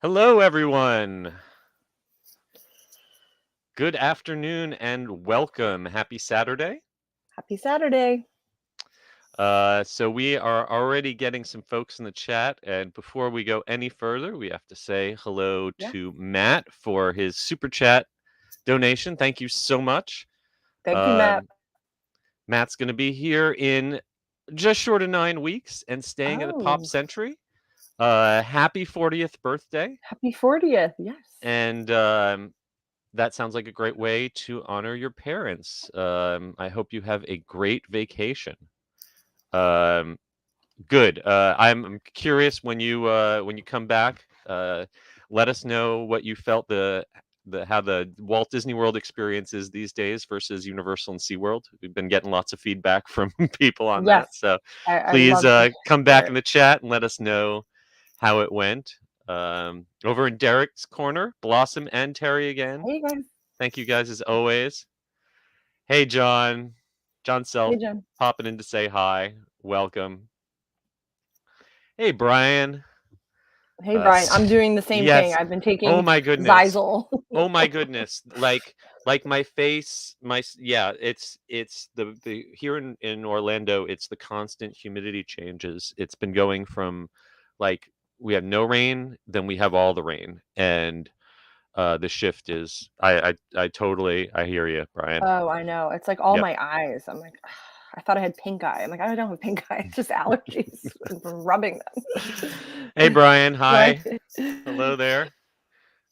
Hello, everyone. Good afternoon and welcome. Happy Saturday. Happy Saturday. So we are already getting some folks in the chat. And before we go any further, we have to say hello Yeah. to Matt for his super chat donation. Thank you so much. Thank you, Matt. Matt's going to be here in just short of 9 weeks and staying at the Pop Oh, Century. Happy 40th birthday. happy 40th. Yes. And that sounds like a great way to honor your parents. I hope you have a great vacation. Good. I'm curious when you come back. Let us know what you felt how the Walt Disney World experience is these days versus Universal and SeaWorld. We've been getting lots of feedback from people on Yes. that. So I please love to come hear back it. in the chat and let us know how it went. Over in Derek's corner, Blossom and Terry again. Hey, guys. Thank you guys as always. Hey, John. John Self Hey, Jen. popping in to say hi. Welcome. Hey, Brian. Hey, Brian. I'm doing the same thing. Yes. I've been Oh taking my goodness. Zysol. Oh my goodness. Like my face, it's the here in Orlando, it's the constant humidity changes. It's been going from like we have no rain, then we have all the rain. And the shift is I totally I hear you, Brian. Oh, I know. It's like all Yep. my eyes. I'm like, I thought I had pink eye. I'm like, I don't have pink eye. It's just allergies from rubbing them. Hey, Brian. Right. Hi. Hello there.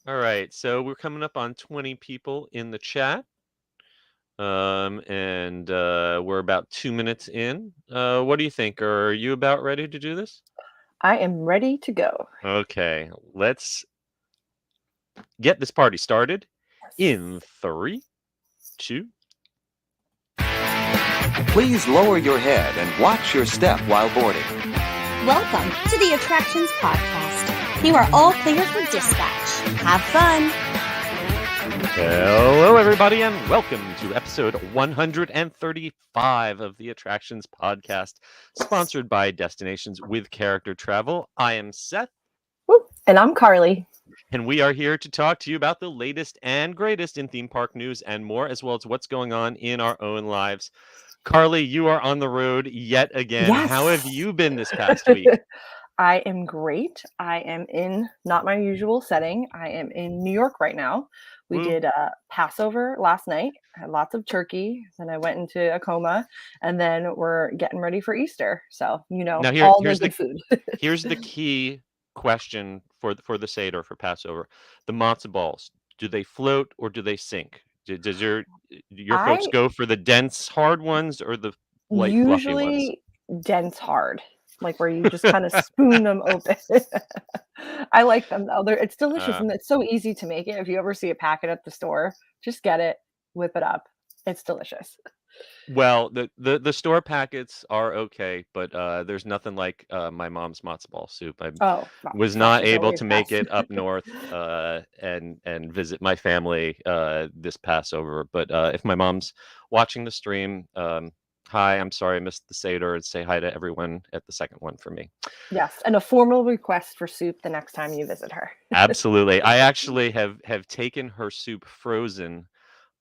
All right. So we're coming up on 20 people in the chat. And we're about 2 minutes in. What do you think? Are you about ready to do this? I am ready to go. Okay. Let's get this party started in 3, 2. Please lower your head and watch your step while boarding. Welcome to the Attractions Podcast. You are all clear for dispatch. Have fun. Hello, everybody, and welcome to episode 135 of the Attractions Podcast, sponsored by Destinations with Character Travel. I am Seth. Woo. And I'm Carly. And we are here to talk to you about the latest and greatest in theme park news and more, as well as what's going on in our own lives. Carly, you are on the road yet again. Yes. How have you been this past week? I am great. I am in not my usual setting. I am in New York right now. We Woo. did Passover last night. I had lots of turkey. Then I went into a coma, and then we're getting ready for Easter. So Now all here's the good food. Here's the key question for the Seder for Passover. The matzo balls, do they float or do they sink? Does your folks go for the dense hard ones or the light fluffy ones? Usually dense hard, like where you just kind of spoon them open. I like them though. It's delicious and it's so easy to make it. If you ever see a packet at the store, just get it, whip it up. It's delicious. Well, the store packets are okay, but there's nothing like my mom's matzo ball soup. I was not able to make it up north and visit my family this Passover. But if my mom's watching the stream, hi, I'm sorry I missed the Seder, and say hi to everyone at the second one for me. Yes, and a formal request for soup the next time you visit her. Absolutely. I actually have taken her soup frozen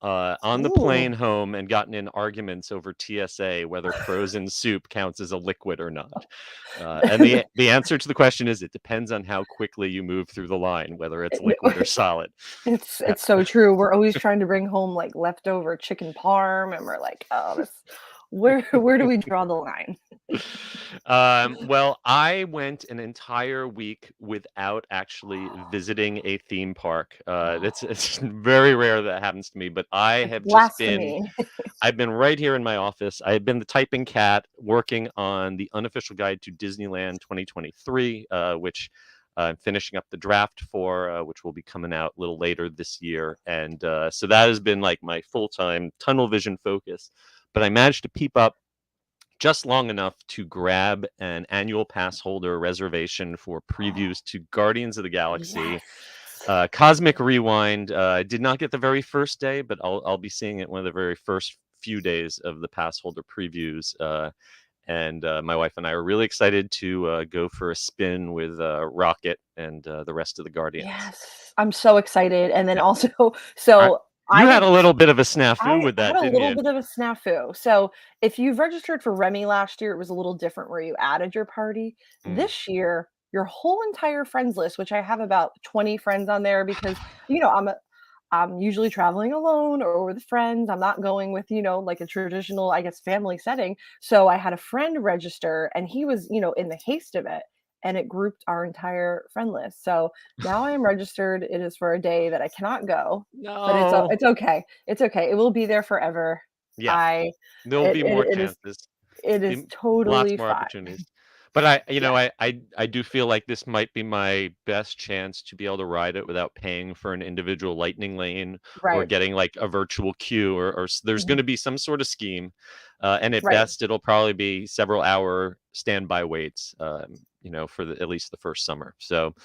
on the plane home and gotten in arguments over TSA whether frozen soup counts as a liquid or not. And the answer to the question is it depends on how quickly you move through the line, whether it's liquid or solid. It's so true. We're always trying to bring home like leftover chicken parm, and we're like, oh, this. Where do we draw the line? Well, I went an entire week without actually visiting a theme park. It's very rare that happens to me, but I have just been I've been right here in my office. I've been the typing cat working on the unofficial guide to Disneyland 2023, which I'm finishing up the draft for, which will be coming out a little later this year. And so that has been like my full-time tunnel vision focus. But I managed to peep up just long enough to grab an annual pass holder reservation for previews to Guardians of the Galaxy. Yes. Cosmic Rewind. I did not get the very first day, but I'll be seeing it one of the very first few days of the pass holder previews. And my wife and I are really excited to go for a spin with Rocket and the rest of the Guardians. Yes, I'm so excited. And then Yeah. also, I, so I you had had a little bit of a snafu I with had that, a didn't little you? bit of a snafu. So if you've registered for Remy last year, it was a little different where you added your party. Mm. This year, your whole entire friends list, which I have about 20 friends on there because I'm usually traveling alone or with friends. I'm not going with, like a traditional, I guess, family setting. So I had a friend register and he was, in the haste of it and it grouped our entire friend list. So now I am registered. It is for a day that I cannot go, but No. it's okay. It's okay. It will be there forever. Yeah, I there'll it be more it, it is chances. it is Be lots totally more fine. opportunities. But Yeah, I do feel like this might be my best chance to be able to ride it without paying for an individual lightning lane or right. getting like a virtual queue there's Mhm. going to be some sort of scheme. And at Right. best, it'll probably be several hour standby waits, for at least the first summer. So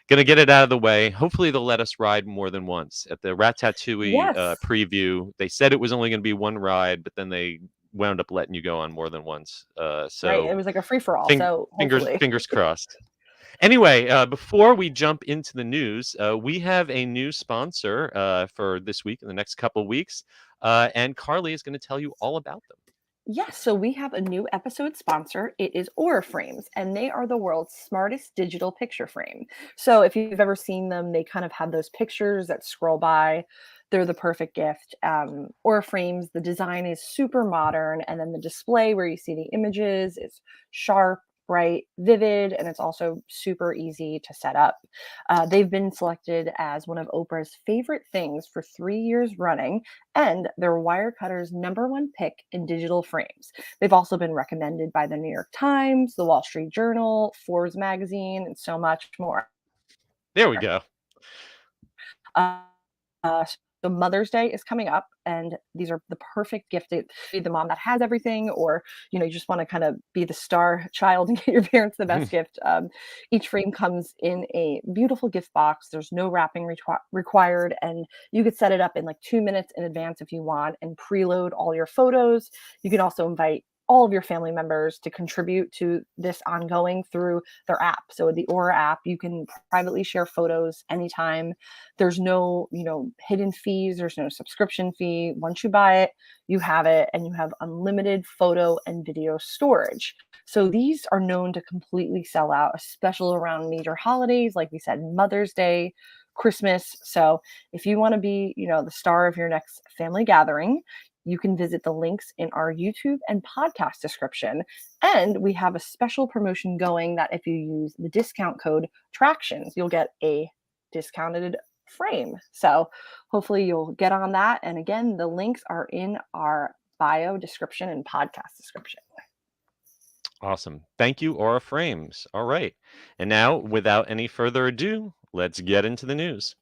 gonna get it out of the way. Hopefully, they'll let us ride more than once. At the Ratatouille Yes. preview, they said it was only going to be one ride, but then they wound up letting you go on more than once. Right. So It was like a free for all. So fingers hopefully. fingers crossed. Anyway, before we jump into the news, we have a new sponsor for this week and the next couple weeks, and Carly is going to tell you all about them. Yes, so we have a new episode sponsor. It is Aura Frames, and they are the world's smartest digital picture frame. So if you've ever seen them, they kind of have those pictures that scroll by. They're the perfect gift. Aura Frames, the design is super modern, and then the display where you see the images is sharp, bright, vivid, and it's also super easy to set up. They've been selected as one of Oprah's favorite things for 3 years running, and they're Wirecutter's #1 pick in digital frames. They've also been recommended by the New York Times, the Wall Street Journal, Forbes magazine, and so much more. There we go. Uh, uh, so Mother's Day is coming up, and these are the perfect gift to be the mom that has everything, or you just want to kind of be the star child and get your parents the best gift. Each frame comes in a beautiful gift box. There's no wrapping required, and you could set it up in like 2 minutes in advance if you want, and preload all your photos. You can also invite all of your family members to contribute to this ongoing through their app. So the Aura app, you can privately share photos anytime. There's no, hidden fees. There's no subscription fee. Once you buy it, you have it, and you have unlimited photo and video storage. So these are known to completely sell out, especially around major holidays, like we said, Mother's Day, Christmas. So if you want to be, the star of your next family gathering, you can visit the links in our YouTube and podcast description. And we have a special promotion going that if you use the discount code TRACTIONS, you'll get a discounted frame. So hopefully you'll get on that. And again, the links are in our bio description and podcast description. Awesome. Thank you, Aura Frames. All right. And now, without any further ado, let's get into the news.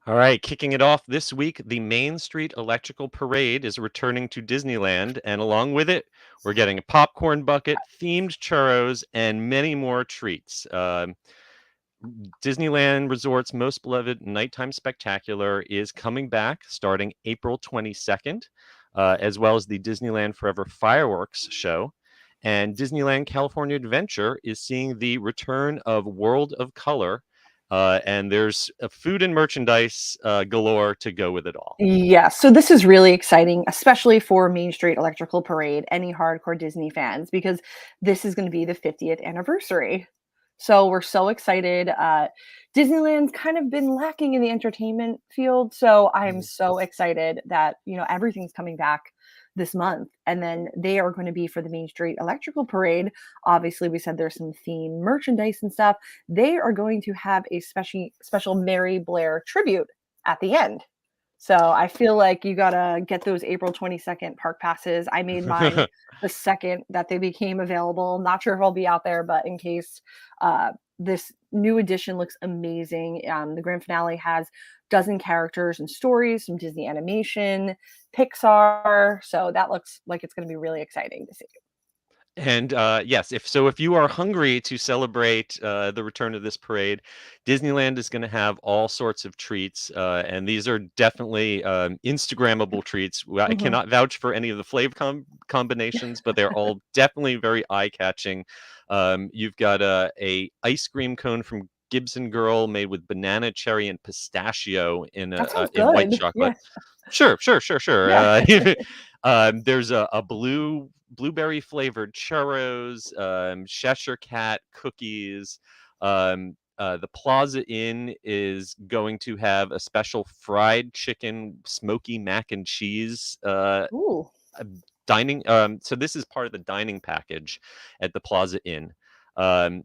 All right, kicking it off this week, the Main Street Electrical Parade is returning to Disneyland, and along with it, we're getting a popcorn bucket, themed churros, and many more treats. Disneyland Resort's most beloved nighttime spectacular is coming back starting April 22nd, as well as the Disneyland Forever fireworks show. And Disneyland California Adventure is seeing the return of World of Color. And there's food and merchandise galore to go with it all. Yeah, so this is really exciting, especially for Main Street Electrical Parade, any hardcore Disney fans, because this is going to be the 50th anniversary. So we're so excited. Disneyland's kind of been lacking in the entertainment field, so I am Mhm. so excited that everything's coming back this month, and then they are going to be for the Main Street Electrical Parade. Obviously, we said there's some theme merchandise and stuff. They are going to have a special Mary Blair tribute at the end. So I feel like you gotta get those April 22nd park passes. I made mine the second that they became available. Not sure if I'll be out there, but in case, this new edition looks amazing. The grand finale has dozen characters and stories, some Disney animation, Pixar. So that looks like it's going to be really exciting to see. And yes, if you are hungry to celebrate the return of this parade, Disneyland is going to have all sorts of treats, and these are definitely Instagrammable treats. I Mhm. cannot vouch for any of the flavor combinations, but they're all definitely very eye-catching. You've got a ice cream cone from Gibson Girl made with banana, cherry, and pistachio That sounds in white good. Yeah. chocolate. Sure, sure, sure, sure. Yeah. There's a blueberry flavored churros, Cheshire Cat cookies. The Plaza Inn is going to have a special fried chicken, smoky mac and cheese Ooh. uh, dining. So this is part of the dining package at the Plaza Inn.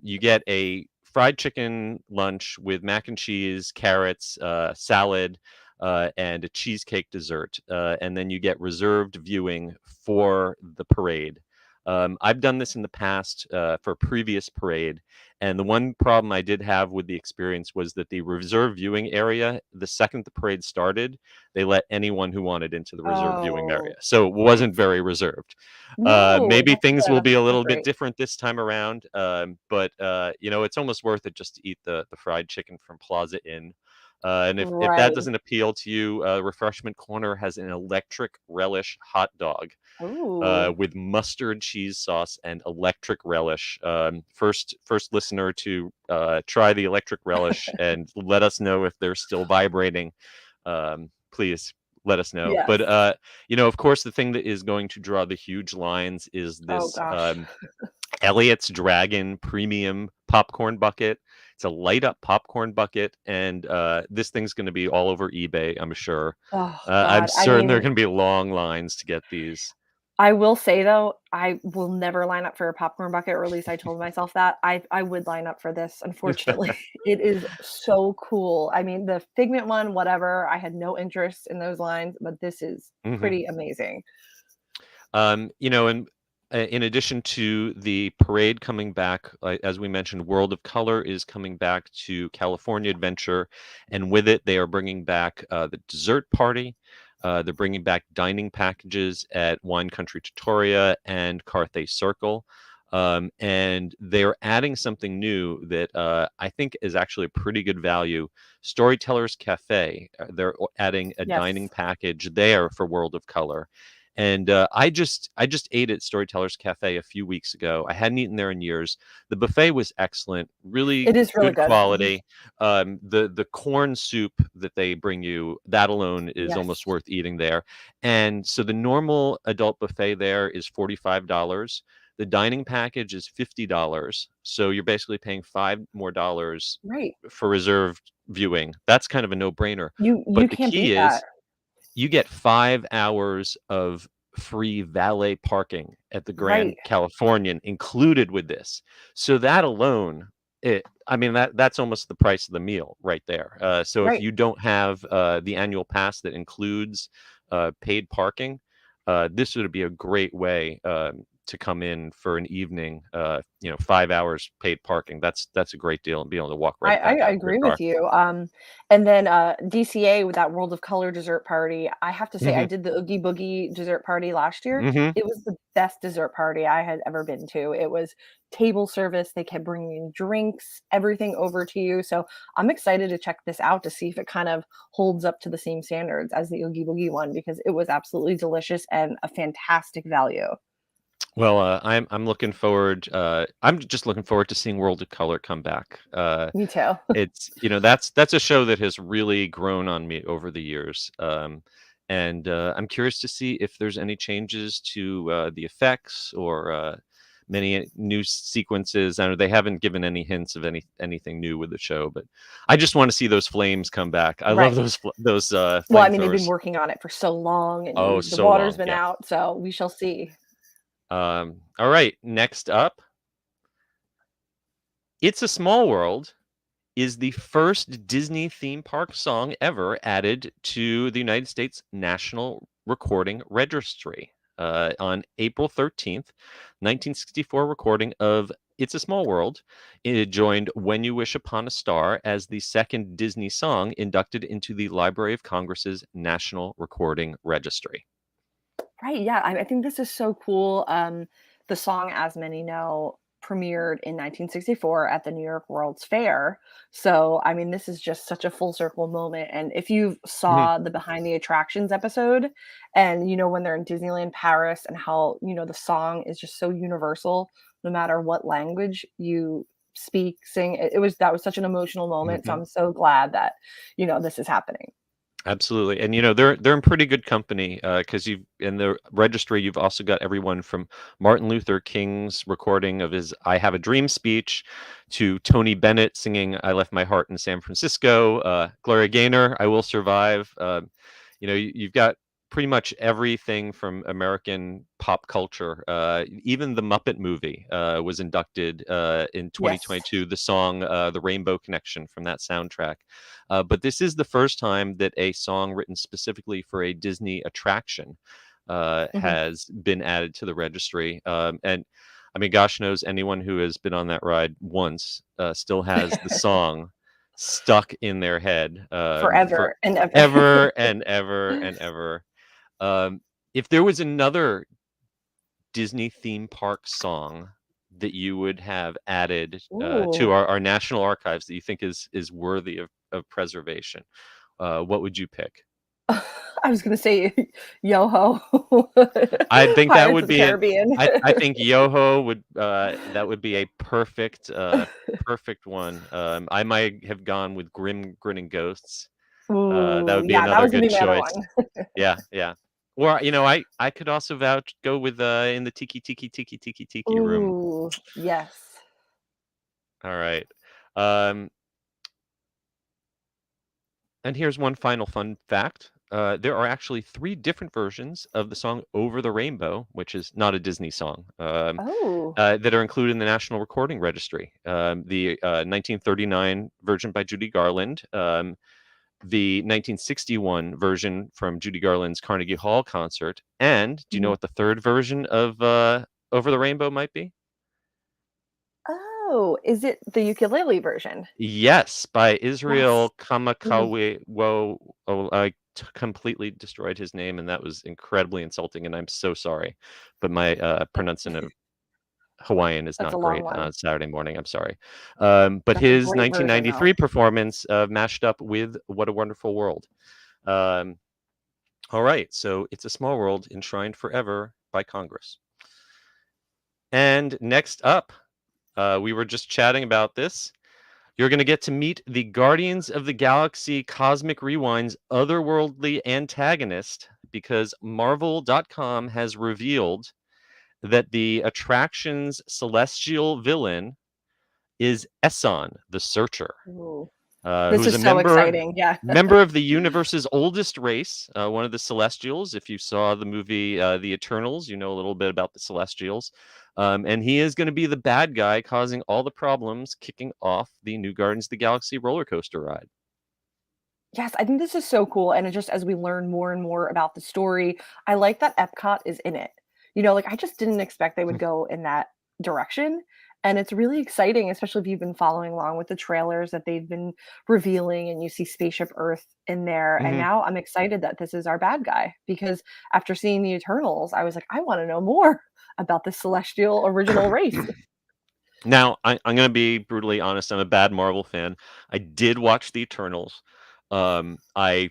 You get a fried chicken lunch with mac and cheese, carrots, salad, and a cheesecake dessert. And then you get reserved viewing for the parade. I've done this in the past for a previous parade, and the one problem I did have with the experience was that the reserved viewing area, the second the parade started, they let anyone who wanted into the reserved viewing area. Oh, So it wasn't very reserved. no, Maybe that's things good. will be a That's so little bit great. different this time around, but it's almost worth it just to eat the fried chicken from Plaza Inn. And if that Right. doesn't appeal to you, Refreshment Corner has an electric relish hot dog Ooh. with mustard cheese sauce and electric relish. First listener to try the electric relish and let us know if they're still vibrating. Please let us know. Yes. But of course, the thing that is going to draw the huge lines is Oh this gosh. Elliot's Dragon Premium popcorn bucket. It's a light up popcorn bucket, and this thing's going to be all over eBay, I'm sure. Oh I'm god. I certain there are mean, going to be long lines to get these. I will say though, I will never line up for a popcorn bucket, or at least I told myself that. I would line up for this, unfortunately. It is so cool. I mean, the Figment one, whatever, I had no interest in those lines, but this is Mhm. pretty amazing. And in addition to the parade coming back, as we mentioned, World of Color is coming back to California Adventure, and with it, they are bringing back the dessert party. They're bringing back dining packages at Wine Country Trattoria and Carthay Circle. And they're adding something new that I think is actually a pretty good value. Storytellers Cafe. They're adding a dining Yes. package there for World of Color. And I just ate at Storytellers Cafe a few weeks ago. I hadn't eaten there in years. The buffet was excellent, really It is really good good. quality. The corn soup that they bring you, that alone is almost Yes. worth eating there. And so the normal adult buffet there is $45. The dining package is $50. So you're basically paying $5 more Right. for reserved viewing. That's kind of a no-brainer. You But the can't key beat that. is you get 5 hours of free valet parking at the Grand Right. Californian included with this. So that alone, I mean, that's almost the price of the meal right there. So if Right. you don't have the annual pass that includes paid parking, this would be a great way to come in for an evening. 5 hours paid parking. That's a great deal, and be able to walk I right I back I out to your agree car. with you, and then, DCA with that World of Color dessert party, I have to say I Hmm. did the Oogie Boogie dessert party last year. Hmm. It was the best dessert party I had ever been to. It was table service, they kept bringing drinks, everything over to you, so I'm excited to check this out to see if it kind of holds up to the same standards as the Oogie Boogie one because it was absolutely delicious and a fantastic value. Well, I'm looking forward. I'm just looking forward to seeing World of Color come back. Me too. It's that's a show that has really grown on me over the years, and I'm curious to see if there's any changes to the effects or many new sequences. I know they haven't given any hints of anything new with the show, but I just want to see those flames come back. I love Right. those Well, I mean, they've been flamethrowers. working on it for so long Oh, and the so water's long. been Yeah. out, so we shall see. All right. Next up, "It's a Small World" is the first Disney theme park song ever added to the United States National Recording Registry. On April 13th, 1964 recording of It's a Small World. It joined When You Wish Upon a Star as the second Disney song inducted into the Library of Congress's National Recording Registry. Right, yeah, I think this is so cool, the song, as many know, premiered in 1964 at the New York World's Fair. So, I mean, this is just such a full circle moment. And if you Mhm. saw the behind the attractions episode, and when they're in Disneyland Paris, and how the song is just so universal, no matter what language you speak, sing, that was such an emotional moment. So Mhm. I'm so glad that this is happening. Absolutely, and they're in pretty good company because you've in the registry you've also got everyone from Martin Luther King's recording of his "I Have a Dream" speech to Tony Bennett singing "I Left My Heart in San Francisco," Gloria Gaynor, "I Will Survive." You've got pretty much everything from American pop culture. Even the Muppet movie was inducted in Yes. 2022. The song "The Rainbow Connection" from that soundtrack. But this is the first time that a song written specifically for a Disney attraction Mhm. has been added to the registry. And I mean, gosh knows anyone who has been on that ride once still has the song stuck in their head for Forever and ever. ever and ever and ever. Um, if there was another Disney theme park song that you would have added to Ooh. our national archives that you think is worthy of preservation, what would you pick? I was gonna say Yo-Ho. I think that Pirates would of the be an Caribbean. I think Yoho would that would be a perfect one. I might have gone with Grim Grinning Ghosts. That Ooh, would be yeah, that another was gonna good be my other choice. one. Yeah, yeah. Or I could also go with in the tiki room. Ooh, yes. All right. Um, and here's one final fun fact. There are actually 3 different versions of the song "Over the Rainbow," which is not a Disney song, Oh. that are included in the National Recording Registry. The 1939 version by Judy Garland, the 1961 version from Judy Garland's Carnegie Hall concert, and do you know Mhm. what the 3rd version of "Over the Rainbow" might be? Oh, is it the ukulele version? Yes, by Yes. Israel Mhm. Kamakawi. Whoa, oh, I completely destroyed his name, and that was incredibly insulting, and I'm so sorry. But my pronunciation of Hawaiian is That's a not long great one. on Saturday morning. I'm sorry. But That's a his great version, though. 1993 performance mashed up with "What a Wonderful World." Um, all right, so "It's a Small World" enshrined forever by Congress. And next up, we were just chatting about this. You're going to get to meet the Guardians of the Galaxy Cosmic Rewind's otherworldly antagonist because Marvel.com has revealed that the attraction's celestial villain is Esson, the Searcher, Ooh. This who's is a so member exciting, yeah. member of the universe's oldest race, one of the Celestials. If you saw the movie The Eternals, you know a little bit about the Celestials. And he is going to be the bad guy causing all the problems, kicking off the new Guardians of the Galaxy roller coaster ride. Yes, I think this is so cool, and it just as we learn more and more about the story, I like that Epcot is in it. Like, I just didn't expect they would go in that direction, and it's really exciting, especially if you've been following along with the trailers that they've been revealing, and you see Spaceship Earth in there, and Mhm. now I'm excited that this is our bad guy, because after seeing the Eternals, I was like, "I wanna know more about the Celestial original race." Now, I'm going to be brutally honest. I'm a bad Marvel fan. I did watch The Eternals. I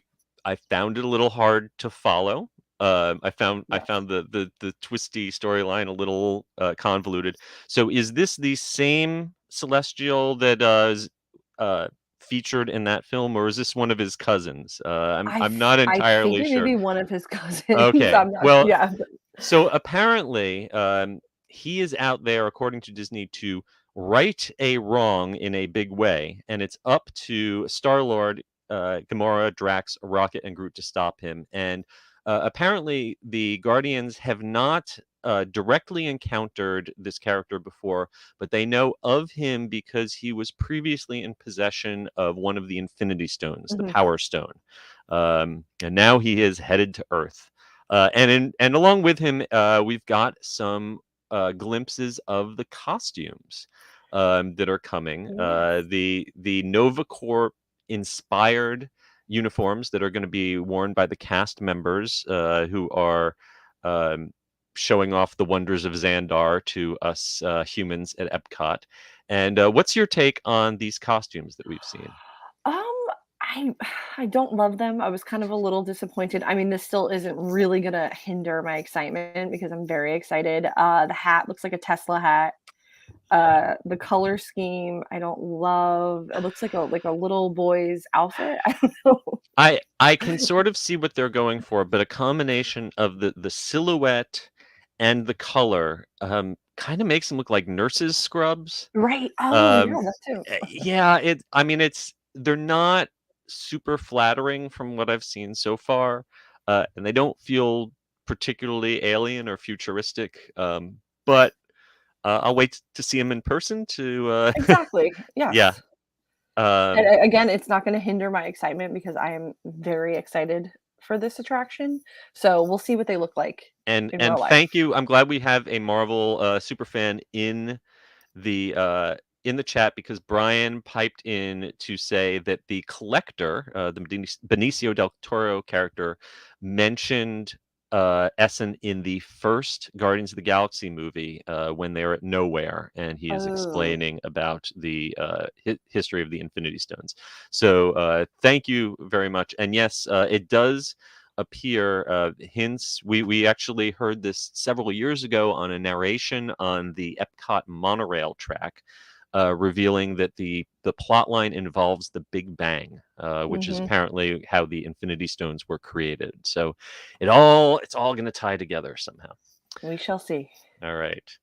found it a little hard to follow. I Yes. found the twisty storyline a little convoluted. So, is this the same Celestial that is uh, featured in that film, or is this one of his cousins? I'm not I think entirely it may sure. be one of his cousins, Okay, I'm not well, yeah. so apparently, he is out there, according to Disney, to right a wrong in a big way, and it's up to Star-Lord, Gamora, Drax, Rocket, and Groot to stop him. And apparently, the Guardians have not directly encountered this character before, but they know of him because he was previously in possession of one of the Infinity Stones, the Mhm. Power Stone, and now he is headed to Earth. And along with him, we've got some glimpses of the costumes that are coming. Yes. The Nova Corps inspired uniforms that are going to be worn by the cast members who are um, showing off the wonders of Xandar to us humans at Epcot. And what's your take on these costumes that we've seen? Um, I I don't love them. I was kind of a little disappointed. I mean, this still isn't really gonna hinder my excitement because I'm very excited. The hat looks like a Tesla hat. The color scheme, I don't love. It looks like a little boy's outfit. I don't know. I can sort of see what they're going for, but a combination of the silhouette and the color kind of makes them look like nurses' scrubs. Right. Oh, Um, yeah, that too. yeah, I mean, they're not super flattering from what I've seen so far, and they don't feel particularly alien or futuristic. But I'll wait to see them in person to, Exactly. yeah. Yes. And Um, again, it's not gonna hinder my excitement because I am very excited for this attraction. So we'll see what they look like in real and life. thank you. I'm glad we have a Marvel super fan the uh, in the chat because Brian piped in to say that the collector, the Benicio del Toro character, mentioned Essen in the first Guardians of the Galaxy movie when they were at Nowhere, and he is Oh, explaining about the history of the Infinity Stones. So thank you very much. And yes, it does appear hints. We actually heard this several years ago on a narration on the Epcot monorail track, revealing that the plot line involves the Big Bang, which is mhm. apparently how the Infinity Stones were created. So it's all going to tie together somehow. We shall see. All right.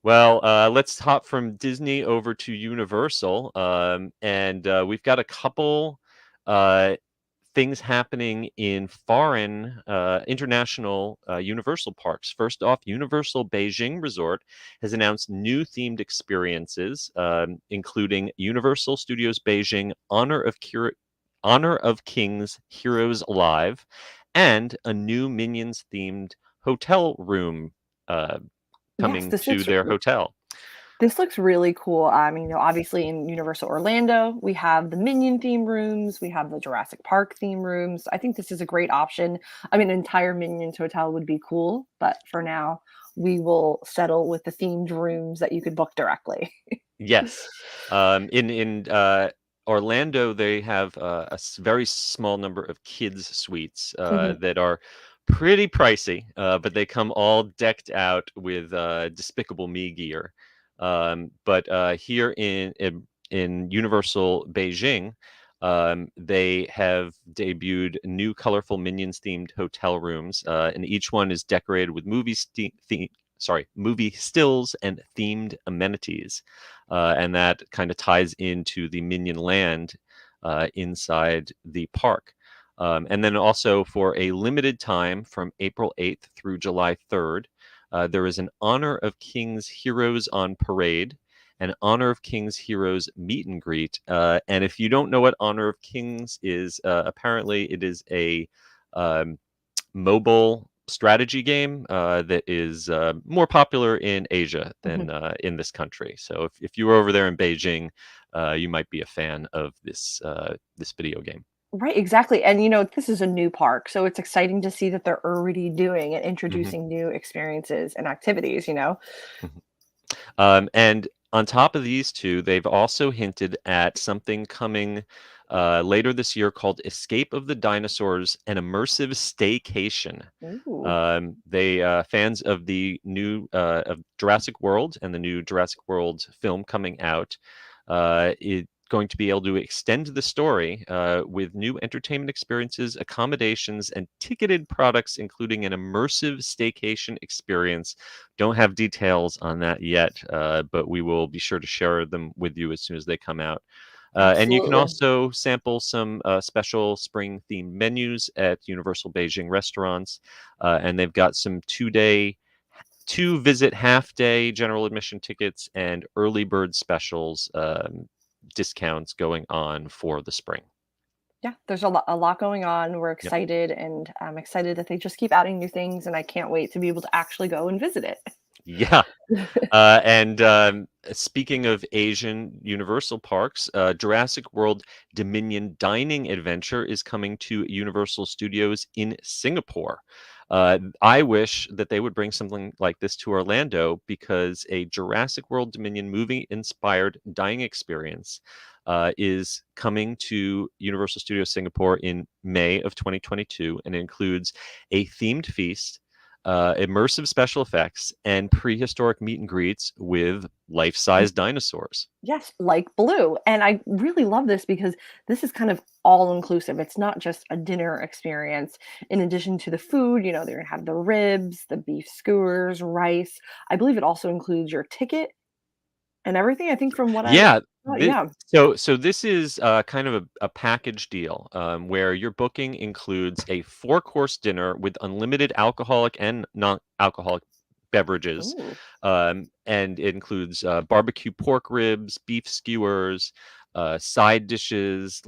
Well, let's hop from Disney over to Universal, and we've got a couple uh, things happening in foreign, international Universal parks. First off, Universal Beijing Resort has announced new themed experiences, including Universal Studios Beijing Honor of Kings Heroes Alive, and a new Minions themed hotel room uh, Yes, coming to their hotel. this looks really cool. I mean, obviously in Universal Orlando, we have the Minion theme rooms, we have the Jurassic Park theme rooms. I think this is a great option. I mean, an entire Minions hotel would be cool, but for now, we will settle with the themed rooms that you could book directly. Yes. In Orlando, they have very small number of kids suites Mhm. that are pretty pricey, but they come all decked out with Despicable Me gear. But here in Universal Beijing, they have debuted new colorful Minions themed hotel rooms, and each one is decorated with movie stills and themed amenities. And that kind of ties into the Minion Land inside the park. And then also for a limited time from April 8th through July 3rd, there is an Honor of Kings Heroes on Parade, an Honor of Kings Heroes meet and greet. And if you don't know what Honor of Kings is, apparently it is a um, mobile strategy game that is more popular in Asia Mhm. than in this country. So if you were over there in Beijing, you might be a fan of this video game. Right, exactly. And this is a new park, so it's exciting to see that they're already doing and Hmm. introducing new experiences and activities. Hmm. And on top of these two, they've also hinted at something coming later this year called Escape of the Dinosaurs, an immersive staycation. Ooh. They fans of the new of Jurassic World and the new Jurassic World film coming out is going to be able to extend the story with new entertainment experiences, accommodations, and ticketed products, including an immersive staycation experience. Don't have details on that yet, but we will be sure to share them with you as soon as they come out. And you can Absolutely. also sample some special spring themed menus at Universal Beijing restaurants. And they've got some two visit half day general admission tickets and early bird specials discounts going on for the spring. Yeah, there's a lot going on. We're Yep. excited, and I'm excited that they just keep adding new things, and I can't wait to be able to actually go and visit it. Yeah. And speaking of Asian Universal parks, Jurassic World Dominion Dining Adventure is coming to Universal Studios in Singapore. I wish that they would bring something like this to Orlando because a Jurassic World Dominion movie-inspired dining experience is coming to Universal Studios Singapore in May of 2022, and it includes a themed feast, immersive special effects, and prehistoric meet and greets with life-size dinosaurs. Yes, like Blue. And I really love this because this is kind of all inclusive. It's not just a dinner experience. In addition to the food, they're going to have the ribs, the beef skewers, rice. I believe it also includes your ticket and everything. I think from what I, Yeah, oh, yeah. so this is kind of a package deal where your booking includes a four-course dinner with unlimited alcoholic and non-alcoholic beverages, Ooh, and it includes barbecue pork ribs, beef skewers, side dishes,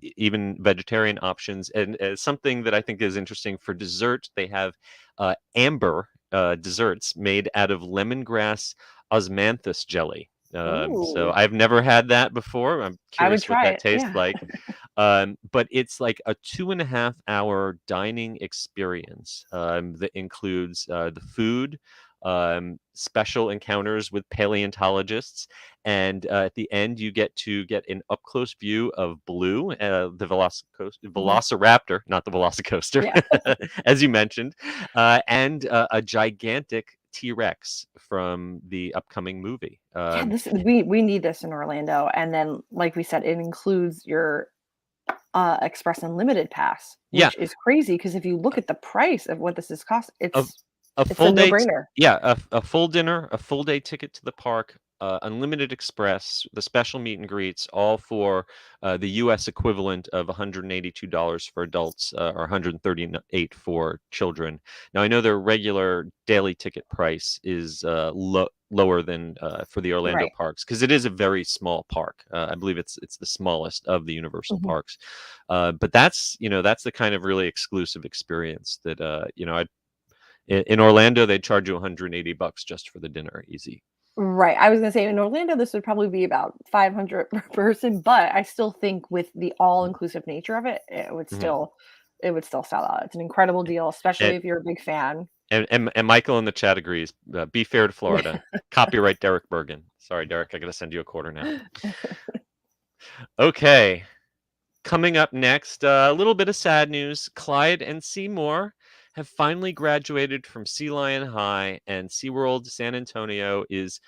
even vegetarian options, and something that I think is interesting for dessert, they have amber desserts made out of lemongrass osmanthus jelly. So ooh. I've never had that before. I'm I would curious what try that it. tastes Yeah. like. But it's like a 2.5 hour dining experience that includes the food, special encounters with paleontologists, and at the end you get to get an up close view of Blue, the Mhm. velociraptor, not the velocicoaster, Yeah. as you mentioned, and a gigantic T-Rex from the upcoming movie. Yeah, we need this in Orlando. And then, like we said, it includes your Express Unlimited pass, Yeah, which is crazy because if you look at the price of what this is cost, a a it's a full day no-brainer. yeah, a full dinner, a full day ticket to the park, unlimited express, the special meet and greets, all for the US equivalent of $182 for adults, or 138 for children. Now I know their regular daily ticket price is lower than for the Orlando Right. parks because it is a very small park. I believe it's the smallest of the Universal Mhm. parks. But that's the kind of really exclusive experience that in Orlando, they'd charge you 180 bucks just for the dinner, easy. Right. I was gonna say in Orlando, this would probably be about 500 per person, but I still think with the all-inclusive nature of it, Mhm. it would still sell out. It's an incredible deal, especially And, if you're a big fan. and Michael in the chat agrees. Be fair to Florida. Copyright Derek Bergen. Sorry, Derek, I gotta send you a quarter now. Okay, coming up next, a little bit of sad news. Clyde and Seymour have finally graduated from Sea Lion High, and SeaWorld San Antonio is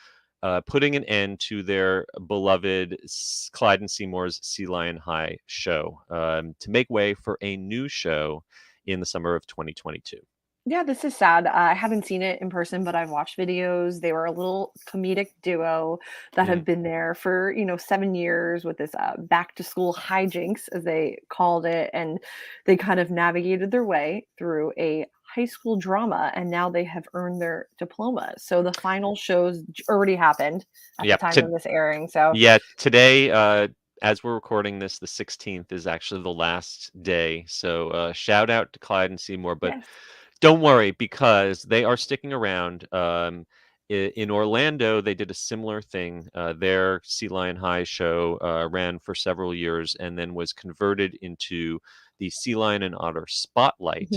putting an end to their beloved Clyde and Seymour's Sea Lion High show to make way for a new show in the summer of 2022. Yeah, this is sad. I haven't seen it in person, but I've watched videos. They were a little comedic duo that Mhm. have been there for, 7 years with this back to school hijinks, as they called it. And they kind of navigated their way through a high school drama, and now they have earned their diploma. So the final shows already happened at the Yep. time of this airing. So, Yeah. Today, as we're recording this, the 16th is actually the last day. So shout out to Clyde and Seymour, but yes. don't worry because they are sticking around. In Orlando, they did a similar thing. Their Sea Lion High show ran for several years and then was converted into the Sea Lion and Otter Mhm. Spotlight.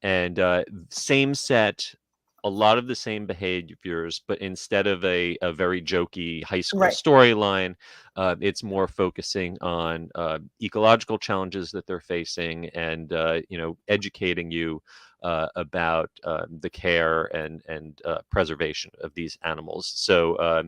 And same set, a lot of the same behaviors, but instead of a very jokey high school Right. storyline, it's more focusing on ecological challenges that they're facing and educating you about the care and preservation of these animals. So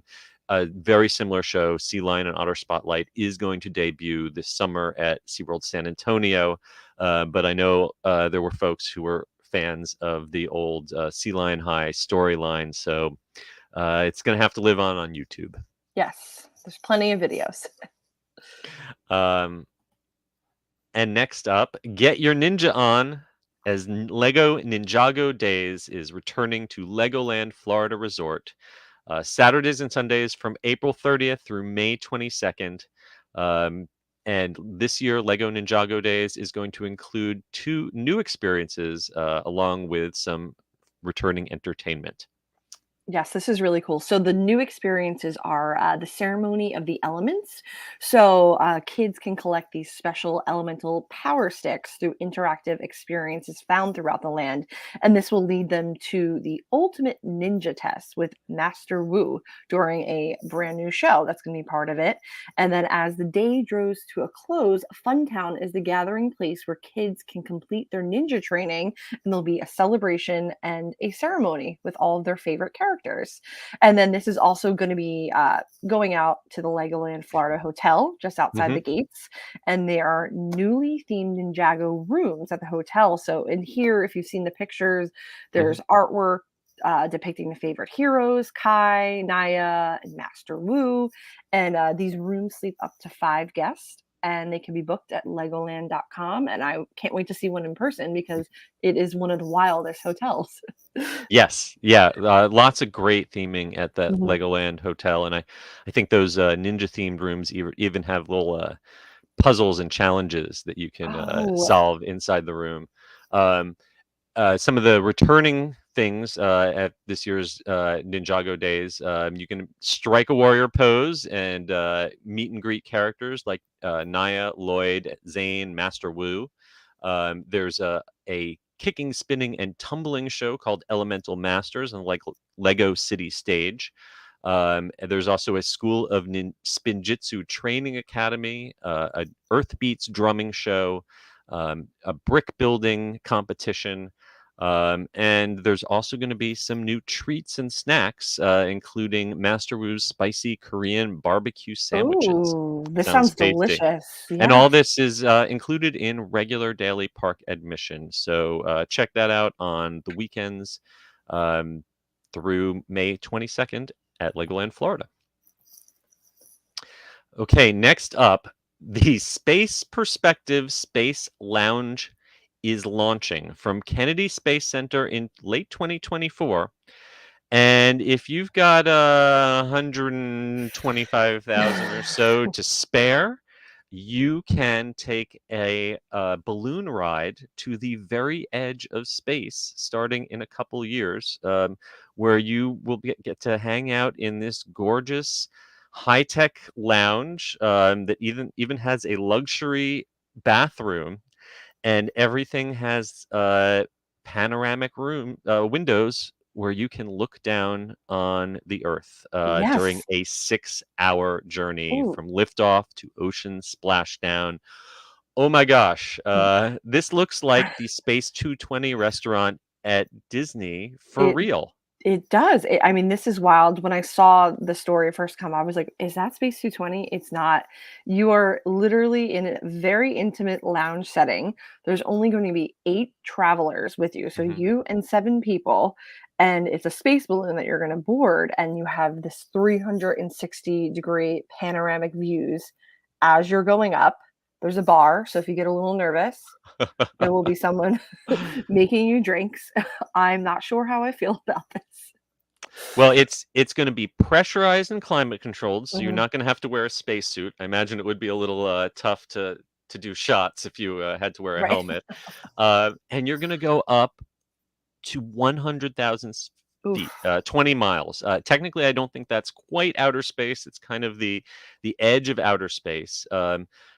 a very similar show, Sea Lion and Otter Spotlight, is going to debut this summer at SeaWorld San Antonio. But I know there were folks who were fans of the old Sea Lion High storyline, so it's going to have to live on YouTube. Yes. There's plenty of videos. Um, and next up, get your ninja on as Lego Ninjago Days is returning to Legoland Florida Resort. Saturdays and Sundays from April 30th through May 22nd. Um, and this year, Lego Ninjago Days is going to include 2 new experiences along with some returning entertainment. Yes, this is really cool. So the new experiences are the ceremony of the elements. So kids can collect these special elemental power sticks through interactive experiences found throughout the land, and this will lead them to the ultimate ninja test with Master Wu during a brand new show that's going to be part of it. And then as the day draws to a close, Funtown is the gathering place where kids can complete their ninja training, and there'll be a celebration and a ceremony with all of their favorite characters. And then this is also going to be going out to the Legoland Florida Hotel just outside Hmm. the gates. And there are newly themed Ninjago rooms at the hotel. So in here, if you've seen the pictures, Hmm. there's artwork depicting the favorite heroes, Kai, Naya, and Master Wu. And these rooms sleep up to 5 guests. And they can be booked at legoland.com. And I can't wait to see one in person because it is one of the wildest hotels. Yes, yeah, lots of great theming at that Mhm. Legoland hotel, and I think those ninja themed rooms even have little puzzles and challenges that you can Oh, solve inside the room. Um, some of the returning things at this year's Ninjago days, you can strike a warrior pose and meet and greet characters like Naya, Lloyd, Zane, Master Wu. There's a kicking, spinning, and tumbling show called Elemental Masters and like Lego City Stage. And there's also a School of Spinjitzu Training Academy, a Earth Beats drumming show, a brick building competition. And there's also going to be some new treats and snacks, including Master Wu's spicy Korean barbecue sandwiches. ooh, this Sounds sounds tasty. delicious. And all Yes. this is included in regular daily park admission. So check that out on the weekends um, through May 22nd at Legoland, Florida. Okay, next up, the Space Perspective Space Lounge is launching from Kennedy Space Center in late 2024. And if you've got 125,000 or so to spare, you can take a balloon ride to the very edge of space starting in a couple years, where you will get to hang out in this gorgeous high-tech lounge that even has a luxury bathroom, and everything has panoramic room windows where you can look down on the Earth during Yes. a 6-hour journey Ooh, from liftoff to ocean splashdown. Oh my gosh, this looks like the Space 220 restaurant at Disney for it real. it does. I mean, this is wild. When I saw the story first come, I was like, "Is that Space 220?" It's not. You are literally in a very intimate lounge setting. There's only going to be 8 travelers with you, so Mhm. you and 7 people, and it's a space balloon that you're gonna board, and you have this 360-degree panoramic views as you're going up. There's a bar, so if you get a little nervous, there will be someone making you drinks. I'm not sure how I feel about this. Well, it's gonna be pressurized and climate controlled, so you're Mhm. not gonna have to wear a spacesuit. I imagine it would be a little tough to do shots if you had to wear a Right. helmet. And you're gonna go up to 100,000 feet, Oof. 20 miles. Technically, I don't think that's quite outer space. It's kind of the edge of outer space.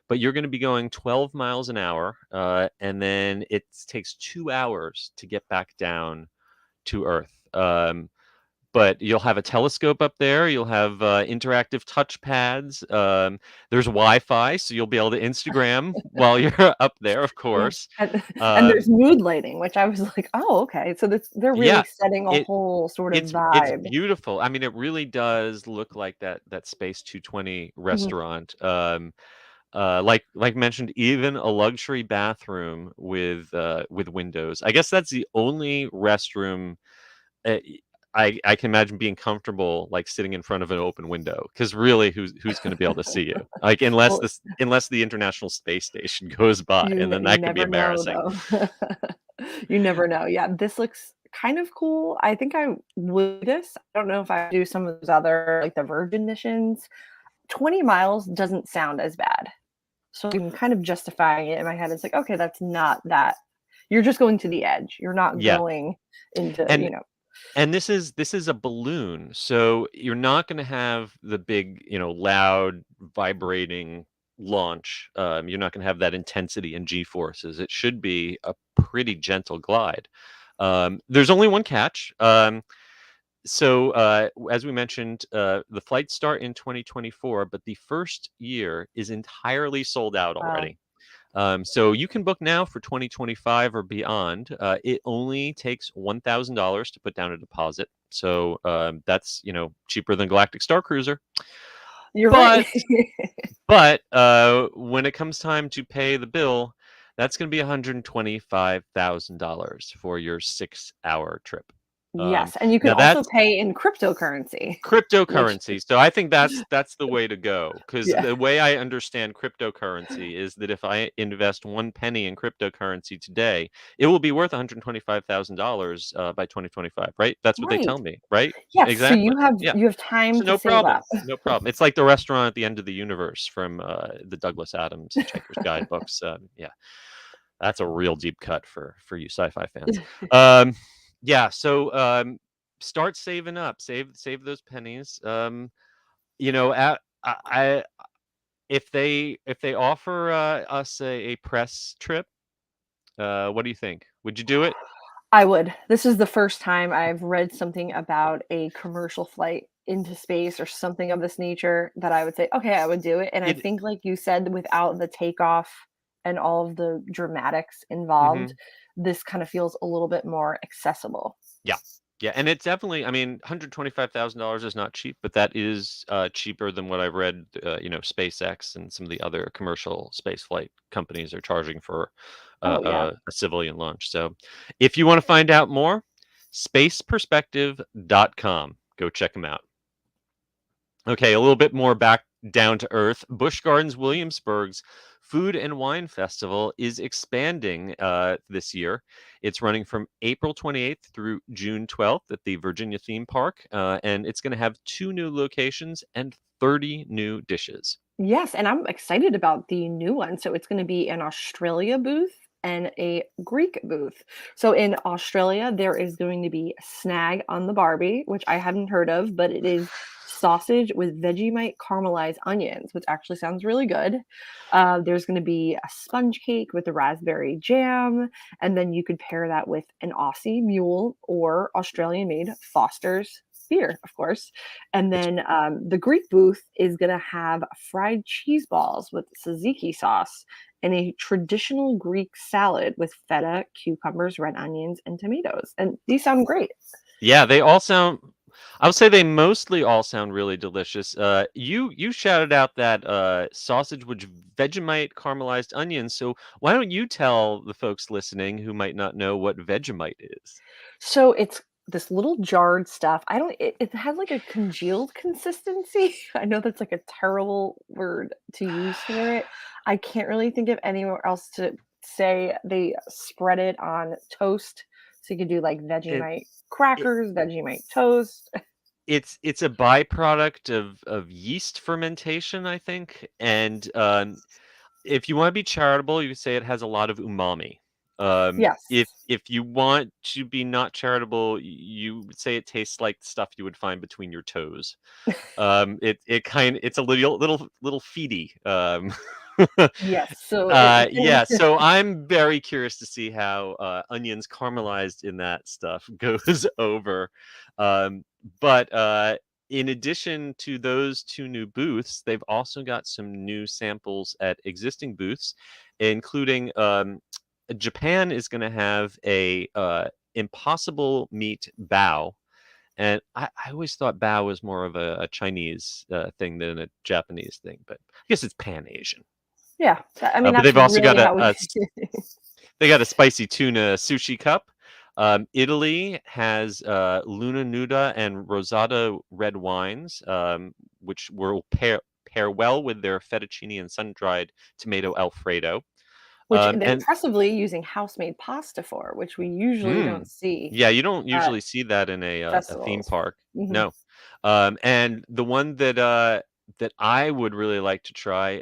But you're going to be going 12 miles an hour, and then it takes 2 hours to get back down to Earth. But you'll have a telescope up there. You'll have interactive touch pads. There's Wi-Fi, so you'll be able to Instagram while you're up there, of Yeah, course. and there's Um, mood lighting, which I was like, "Oh, okay." So this they're really yeah, setting a it whole sort of it's vibe. beautiful. I mean, it really does look like that Space 220 Mhm. restaurant. Like mentioned, even a luxury bathroom with windows. I guess that's the only restroom uh, I can imagine being comfortable like sitting in front of an open window, because really who's going to be able to see you, like unless Well, unless the International Space Station goes by, and then you that could be never know, embarrassing. though. You never know. Yeah, this looks kind of cool. I think I would do this. I don't know if I do some of those other, like, the Virgin missions. 20 miles doesn't sound as bad. So I'm kind of justifying it in my head. It's like, okay, that's not that. You're just going to the edge. You're not Yeah. going into, And this is a balloon, so you're not going to have the big, loud, vibrating launch. You're not going to have that intensity and G-forces. It should be a pretty gentle glide. There's only one catch. So as we mentioned, the flights start in 2024, but the first year is entirely sold out already. So you can book now for 2025 or beyond. It only takes $1,000 to put down a deposit. So that's, cheaper than Galactic Star Cruiser. You're right. But when it comes time to pay the bill, that's going to be $125,000 for your 6-hour trip. Yes, and you can also pay in cryptocurrency. Cryptocurrency. So I think that's the way to go, because Yeah. the way I understand cryptocurrency is that if I invest 1 penny in cryptocurrency today, it will be worth $125,000 by 2025, right? That's what they tell me, right? Yes, Exactly. so Yeah. you have time So to no save problem. up. No problem. It's like the restaurant at the end of the universe from the Douglas Adams Hitchhiker's Guide books. Yeah, that's a real deep cut for you sci-fi fans. Yeah, so start saving up, save those pennies. If they offer us a press trip, what do you think? Would you do it? I would. This is the first time I've read something about a commercial flight into space or something of this nature that I would say, okay, I would do it. And I think, like you said, without the takeoff and all of the dramatics involved, this kind of feels a little bit more accessible. Yeah. Yeah, and it's definitely, I mean, $125,000 is not cheap, but that is cheaper than what I've read, SpaceX and some of the other commercial space flight companies are charging for a civilian launch. So if you want to find out more, spaceperspective.com. Go check them out. Okay, a little bit more back down to earth. Busch Gardens Williamsburg's Food and Wine Festival is expanding this year. It's running from April 28th through June 12th at the Virginia Theme Park, and it's going to have 2 new locations and 30 new dishes. Yes, and I'm excited about the new one. So it's going to be an Australia booth and a Greek booth. So in Australia, there is going to be Snag on the Barbie, which I hadn't heard of, but it is sausage with Vegemite caramelized onions, which actually sounds really good. There's going to be a sponge cake with the raspberry jam, and then you could pair that with an Aussie mule or Australian made Foster's beer, of course. And then the Greek booth is going to have fried cheese balls with tzatziki sauce and a traditional Greek salad with feta, cucumbers, red onions, and tomatoes. And these sound great. Yeah, they all sound. I would say they mostly all sound really delicious. You shouted out that sausage with Vegemite caramelized onions. So why don't you tell the folks listening who might not know what Vegemite is? So it's this little jarred stuff. It has like a congealed consistency. I know that's like a terrible word to use for it. I can't really think of anywhere else to say. They spread it on toast. So you could do like It, Vegemite it crackers, Vegemite toast. it's a byproduct of yeast fermentation, I think. And if you want to be charitable, you could say it has a lot of umami. If Yes. you want to be not charitable, you would say it tastes like stuff you would find between your toes. It's a little feedy. Yes. So Yeah. So I'm very curious to see how onions caramelized in that stuff goes over. But in addition to those 2 new booths, they've also got some new samples at existing booths, including Japan is going to have a impossible meat bao. And I always thought bao was more of a Chinese thing than a Japanese thing, but I guess it's Pan-Asian. yeah. I mean, But that's they've also really got how we. they got a spicy tuna sushi cup. Italy has Luna Nuda and Rosada red wines, which will pair well with their fettuccine and sun-dried tomato Alfredo. Which they're And impressively using house-made pasta for, which we usually don't see yeah, you don't at usually see that in a theme festivals. park. Mhm. No. And the one that I would really like to try,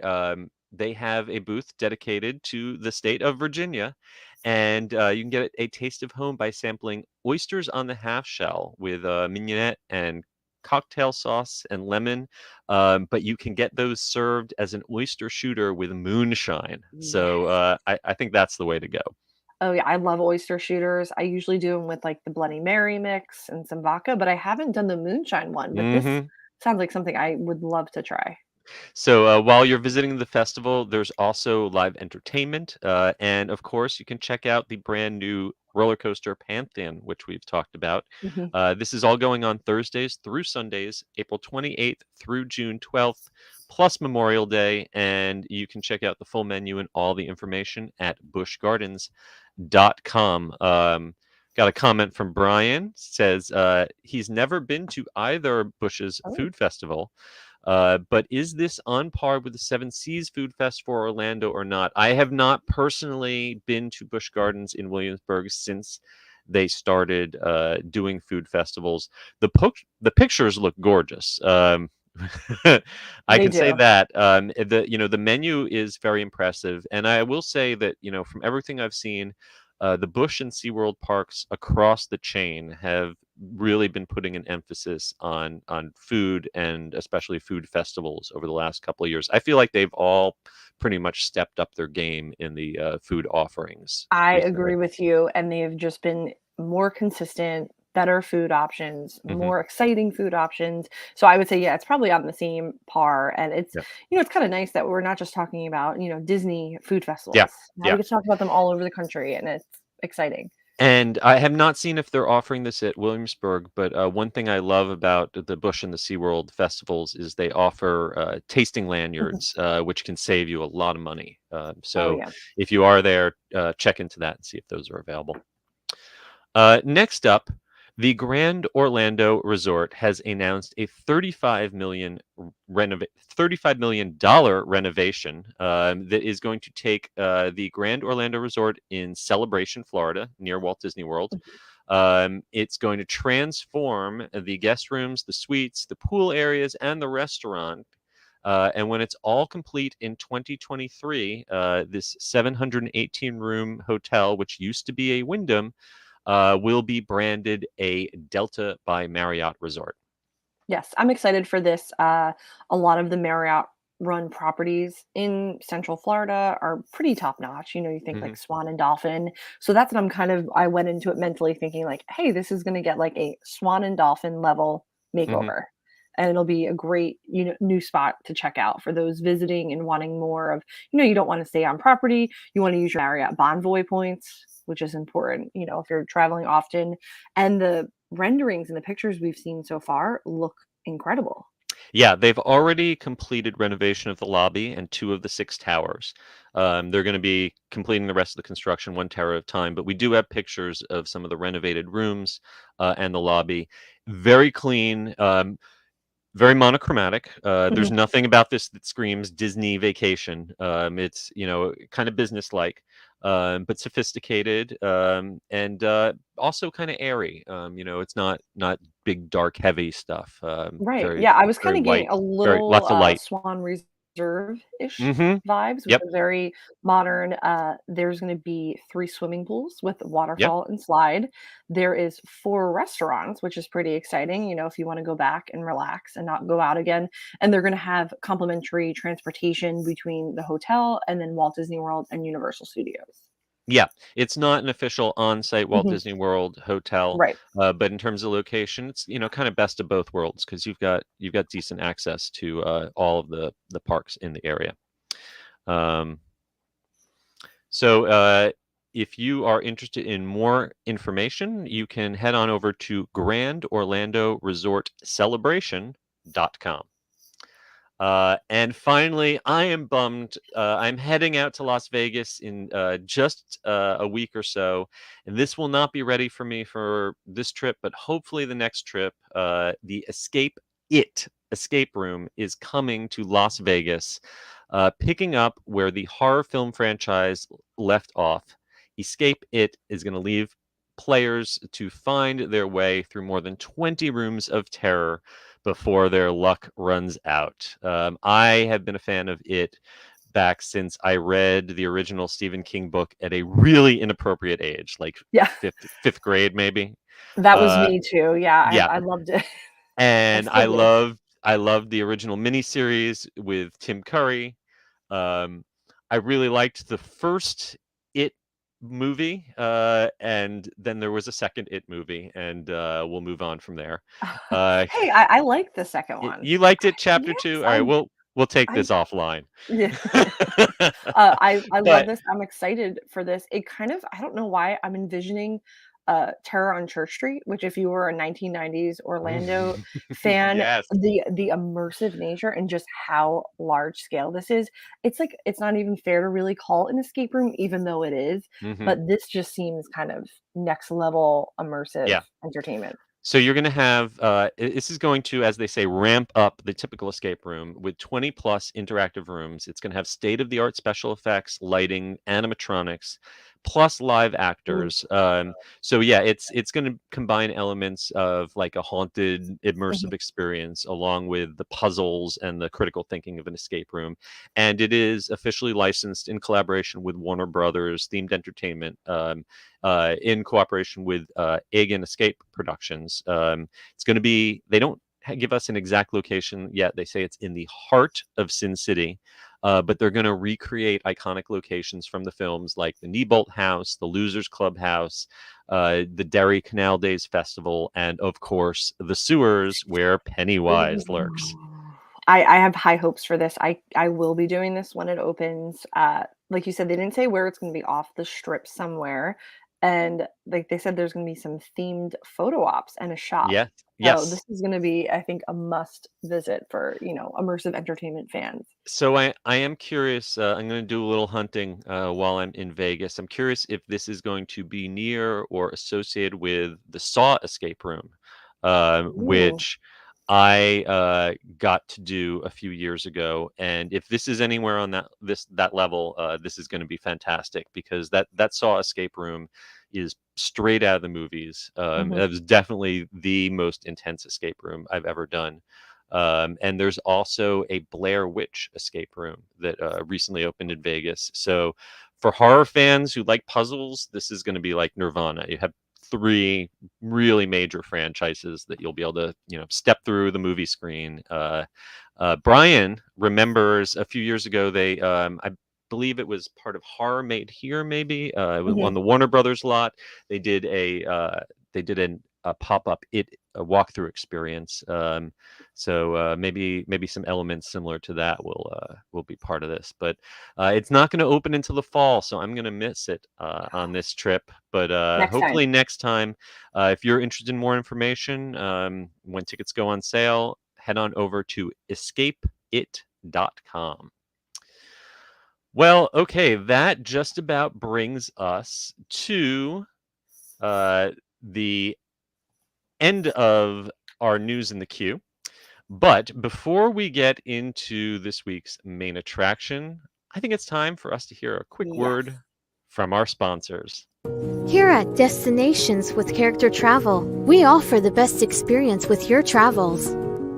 they have a booth dedicated to the state of Virginia, and you can get a taste of home by sampling oysters on the half shell with mignonette and cocktail sauce and lemon. But you can get those served as an oyster shooter with moonshine. So Yes. I think that's the way to go. Oh, yeah, I love oyster shooters. I usually do them with, like, the Bloody Mary mix and some vodka, but I haven't done the moonshine one, but this Hmm. sounds like something I would love to try. So while you're visiting the festival, there's also live entertainment. And of course, you can check out the brand new roller coaster Pantheon, which we've talked about. Mhm. This is all going on Thursdays through Sundays, April 28th through June 12th, plus Memorial Day. And you can check out the full menu and all the information at buschgardens.com. Got a comment from Brian, says he's never been to either Bush's Oh. food festival. But is this on par with the Seven Seas Food Fest for Orlando or not? I have not personally been to Busch Gardens in Williamsburg since they started doing food festivals. The pictures look gorgeous. I They can say do. that. The menu is very impressive, and I will say that from everything I've seen, the Busch and SeaWorld parks across the chain have really been putting an emphasis on food, and especially food festivals over the last couple of years. I feel like they've all pretty much stepped up their game in the food offerings I recently. agree with you, and they've just been more consistent, better food options, Hmm. more exciting food options. So I would say, yeah, it's probably on the same par. And it's, Yeah. it's kind of nice that we're not just talking about, Disney food Yeah. festivals. Now we Yeah. get to talk about them all over the country, and it's exciting. And I have not seen if they're offering this at Williamsburg, but one thing I love about the Busch and the SeaWorld festivals is they offer tasting Mhm. lanyards, which can save you a lot of money. Oh, So yeah. if you are there, check into that and see if those are available. Next up, the Grand Orlando Resort has announced a $35 million renovation that is going to take the Grand Orlando Resort in Celebration, Florida, near Walt Disney World. It's going to transform the guest rooms, the suites, the pool areas, and the restaurant. And when it's all complete in 2023, this 718-room hotel, which used to be a Wyndham, will be branded a Delta by Marriott resort. Yes, I'm excited for this. A lot of the Marriott run properties in Central Florida are pretty top notch. You think Hmm. like Swan and Dolphin. So that's what I went into it mentally thinking like, hey, this is going to get like a Swan and Dolphin level Hmm. makeover. And it'll be a great, new spot to check out for those visiting and wanting more of, you don't want to stay on property. You want to use your Marriott Bonvoy points, which is important, if you're traveling often. And the renderings and the pictures we've seen so far look incredible. Yeah, they've already completed renovation of the lobby and two of the six towers. They're going to be completing the rest of the construction one tower at a time, but we do have pictures of some of the renovated rooms and the lobby. Very clean. Very monochromatic. There's Mhm. nothing about this that screams Disney Vacation. It's kind of businesslike, but sophisticated, and also kind of airy. It's not big, dark, heavy stuff. Right. Very Yeah, I was very kinda getting white, a very little, lots of light. Swan Reserve-ish Hmm. vibes, which Yep. are very modern. There's gonna be 3 swimming pools with Yep. waterfall and slide. There is 4 restaurants, which is pretty exciting, if you wanna go back and relax and not go out again, and they're gonna have complimentary transportation between the hotel and then Walt Disney World and Universal Studios. Yeah, it's not an official on-site Walt Mhm. Disney World hotel, Right. but in terms of location, it's kind of best of both worlds because you've got decent access to all of the parks in the area. Um, so if you are interested in more information, you can head on over to grandorlandoresortcelebration.com. And finally, I am bummed. I'm heading out to Las Vegas in just a week or so, and this will not be ready for me for this trip, but hopefully the next trip. The Escape Room is coming to Las Vegas, picking up where the horror film franchise left off. Escape It is going to leave players to find their way through more than 20 rooms of terror before their luck runs out. I have been a fan of it back since I read the original Stephen King book at a really inappropriate age, like Yeah, fifth grade maybe. that was Uh, me too. Yeah, yeah, I loved it. I and still do. I loved the original miniseries with Tim Curry. Um, I really liked the first It movie, and then there was a second It movie, and we'll move on from there. Uh, Hey, I like the second one. you liked it, chapter Yes, 2? All right, we'll take I this offline. yeah. I love But this. I'm excited for this. It kind of I don't know why I'm envisioning Terror on Church Street, which if you were a 1990s Orlando fan, yes. the immersive nature and just how large scale this is, it's like it's not even fair to really call it an escape room, even though it is. Mhm. But this just seems kind of next level immersive Yeah. entertainment. So you're going to have this is going to, as they say, ramp up the typical escape room with 20 plus interactive rooms. It's going to have state of the art special effects, lighting, animatronics, plus live Ooh. actors. So yeah, it's going to combine elements of like a haunted immersive Mhm. experience along with the puzzles and the critical thinking of an escape room. And it is officially licensed in collaboration with Warner Brothers Themed Entertainment. In cooperation with Egg and Escape Productions. It's going to be, they don't give us an exact location yet. They say it's in the heart of Sin City, but they're going to recreate iconic locations from the films like the Neibolt House, the Losers Clubhouse, the Derry Canal Days Festival, and of course, the sewers where Pennywise lurks. I have high hopes for this. I will be doing this when it opens. Like you said, they didn't say where it's going to be off the strip somewhere, and like they said, there's going to be some themed photo ops and a shop. Yes, So yes. this is going to be, I think, a must visit for immersive entertainment fans. So I am curious. I'm going to do a little hunting while I'm in Vegas. I'm curious if this is going to be near or associated with the Saw escape room, Ooh. which I got to do a few years ago. And if this is anywhere on that level, this is going to be fantastic because that Saw escape room is straight out of the movies. Mhm. It was definitely the most intense escape room I've ever done. And there's also a Blair Witch escape room that recently opened in Vegas. So for horror fans who like puzzles, this is going to be like Nirvana. You have three really major franchises that you'll be able to, step through the movie screen. Brian remembers a few years ago, I believe it was part of Horror Made Here, maybe it was on Mhm. the Warner Brothers lot. They did a pop-up a walkthrough experience. So maybe some elements similar to that will be part of this, but it's not going to open until the fall, so I'm going to miss it on this trip. But Next time. hopefully next time, if you're interested in more information, when tickets go on sale, head on over to escapeit.com. Well, okay, that just about brings us to the end of our news in the queue. But before we get into this week's main attraction, I think it's time for us to hear a quick Yes. word from our sponsors. Here at Destinations with Character Travel, we offer the best experience with your travels.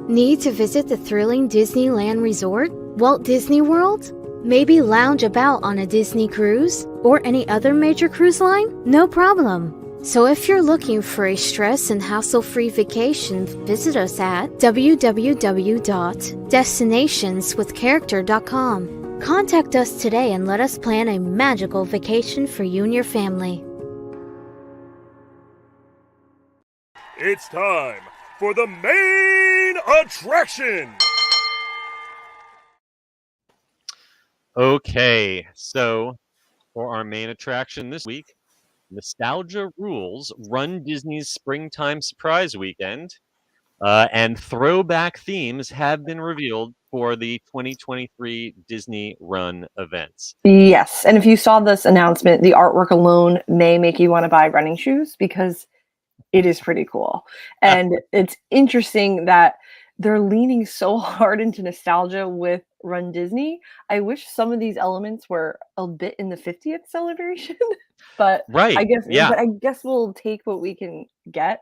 Need to visit the thrilling Disneyland Resort, Walt Disney World? Maybe lounge about on a Disney cruise or any other major cruise line? No problem. So if you're looking for a stress and hassle-free vacation, visit us at www.destinationswithcharacter.com. Contact us today and let us plan a magical vacation for you and your family. It's time for the main attraction! Okay, so for our main attraction this week, Nostalgia Rules Run Disney's Springtime Surprise Weekend, and throwback themes have been revealed for the 2023 Disney Run events. Yes, and if you saw this announcement, the artwork alone may make you want to buy running shoes because it is pretty cool. And it's interesting that they're leaning so hard into nostalgia with Run Disney. I wish some of these elements were a bit in the 50th celebration, but Right. Yeah. I guess we'll take what we can get.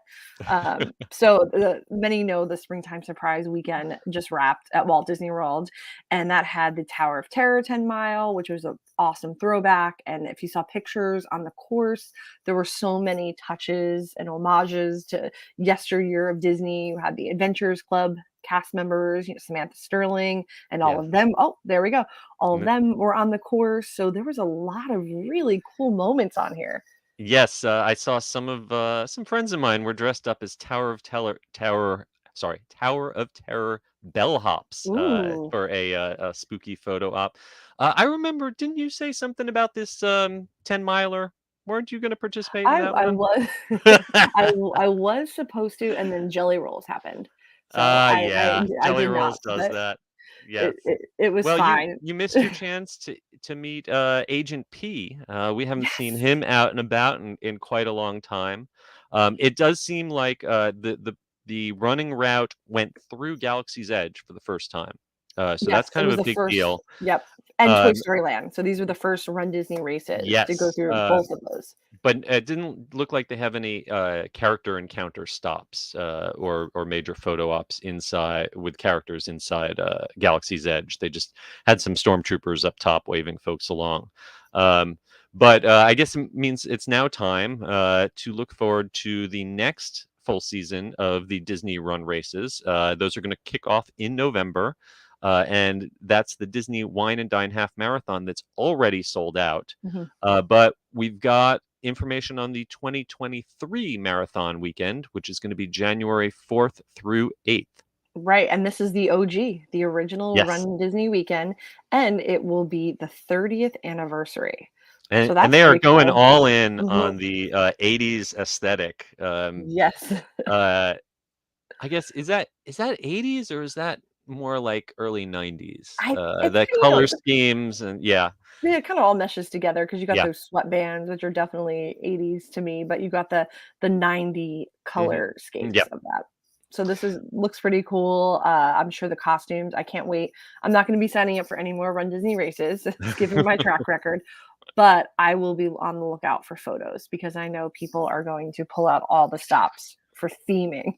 So many know the Springtime Surprise weekend just wrapped at Walt Disney World, and that had the Tower of Terror 10 mile, which was an awesome throwback. And if you saw pictures on the course, there were so many touches and homages to yesteryear of Disney. You had the Adventurers Club cast members, Samantha Sterling and all Yeah. of them. Oh, there we go. All of M- them were on the course. So there was a lot of really cool moments on here. Yes, I saw some friends of mine were dressed up as Tower of Terror bellhops Ooh. for a spooky photo op. I remember, didn't you say something about this 10 miler? Weren't you going to participate in that I one? was I was supposed to, and then Jelly Rolls happened. So Yeah, I Jelly did not Rolls do does it. that. Yes. It was Well, you fine. you missed your chance to meet Agent P. We haven't seen Yes. him out and about in quite a long time. It does seem like the running route went through Galaxy's Edge for the first time. So that's Yes, it kind of was a the big first. deal. Yep, and Toy Um, Story Land. So these were the first Run Disney races to go yes. through both of those. But it didn't look like they have any character encounter stops or major photo ops inside with characters inside Galaxy's Edge. They just had some stormtroopers up top waving folks along. Um, but I guess it means it's now time to look forward to the next full season of the Disney Run races. Those are going to kick off in November. And that's the Disney Wine and Dine Half Marathon that's already sold out. Mhm. But we've got information on the 2023 marathon weekend, which is going to be January 4th through 8th. Right, and this is the OG, the original Yes. Run Disney weekend, and it will be the 30th anniversary. So And that's they are pretty going cool. all in Mhm. on the 80s aesthetic. Yes. Uh, I guess is that 80s or is that more like early 90s? It's The color schemes and yeah, yeah, it kinda all meshes together because you got yeah. those sweatbands, which are definitely 80s to me, but you got the 90 Hmm. color scapes Yep. of that. So this is looks pretty cool. I'm sure the costumes, I can't wait. I'm not gonna be signing up for any more Run Disney races, given my track record, but I will be on the lookout for photos because I know people are going to pull out all the stops for theming.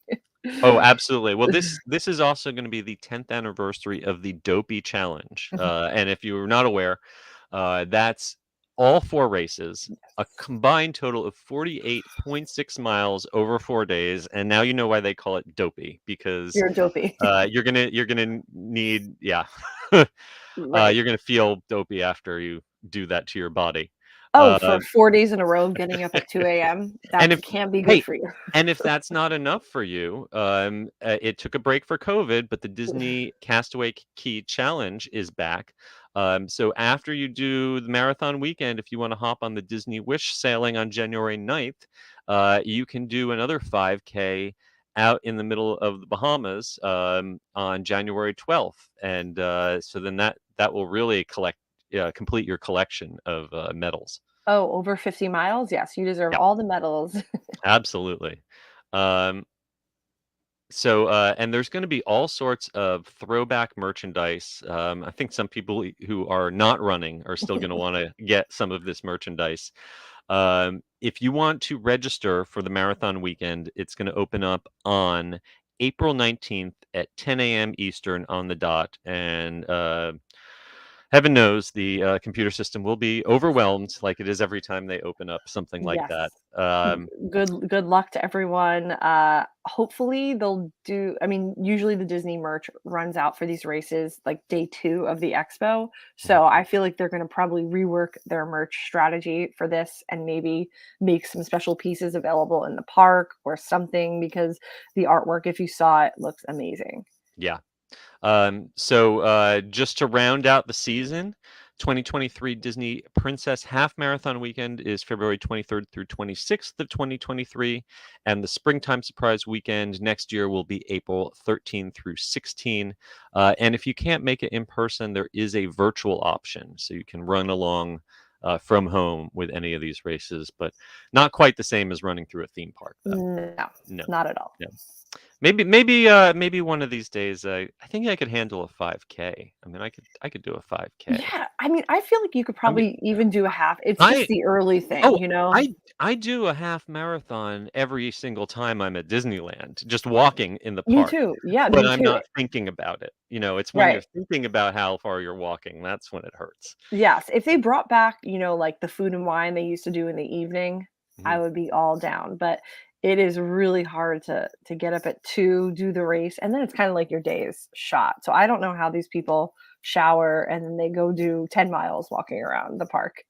Oh, absolutely. Well, this is also going to be the 10th anniversary of the Dopey Challenge. Mhm. And if you were not aware, that's all four races, a combined total of 48.6 miles over 4 days. And now you know why they call it Dopey, because You're dopey. you're gonna need Right. you're gonna feel dopey after you do that to your body. Oh, for Um, 4 days in a row, getting up at 2 AM, and that if can't be good hey, for you. and if that's not enough for you, it took a break for COVID, but the Disney Castaway Key Challenge is back. So after you do the marathon weekend, if you want to hop on the Disney Wish sailing on January 9th, you can do another 5K out in the middle of the Bahamas on January 12th. And so then that will really complete your collection of medals. Oh, over 50 miles? Yes, you deserve Yeah, all the medals. absolutely. Um, So, and there's going to be all sorts of throwback merchandise. I think some people who are not running are still going to want to get some of this merchandise. If you want to register for the marathon weekend, it's going to open up on April 19th at 10 a.m. Eastern on the dot. And heaven knows the computer system will be overwhelmed like it is every time they open up something like Yes. that. Good luck to everyone. Hopefully they'll do I mean, usually the Disney merch runs out for these races like day 2 of the expo. So I feel like they're gonna probably rework their merch strategy for this and maybe make some special pieces available in the park or something because the artwork, if you saw it, looks amazing. Yeah. So just to round out the season, 2023 Disney Princess Half Marathon Weekend is February 23rd through 26th of 2023, and the Springtime Surprise Weekend next year will be April 13 through 16. And if you can't make it in person, there is a virtual option, so you can run along from home with any of these races, but not quite the same as running through a theme park, though. No, No, not at all. no. maybe one of these days. I think I could handle a 5K. I mean, I could do a 5K. Yeah, I mean, I feel like you could I mean, probably even do a half. It's just I the early thing, oh you know? I do a half marathon every single time I'm at Disneyland, just walking in the Me park. too. Yeah, But me I'm too. not thinking about it. It's when you're Right. thinking about how far you're walking, that's when it hurts. Yes, if they brought back, like the food and wine they used to do in the evening, I Mhm. would be all down, but it is really hard to get up at 2, do the race, and then it's kinda like your day is shot. So I don't know how these people shower and then they go do 10 miles walking around the park.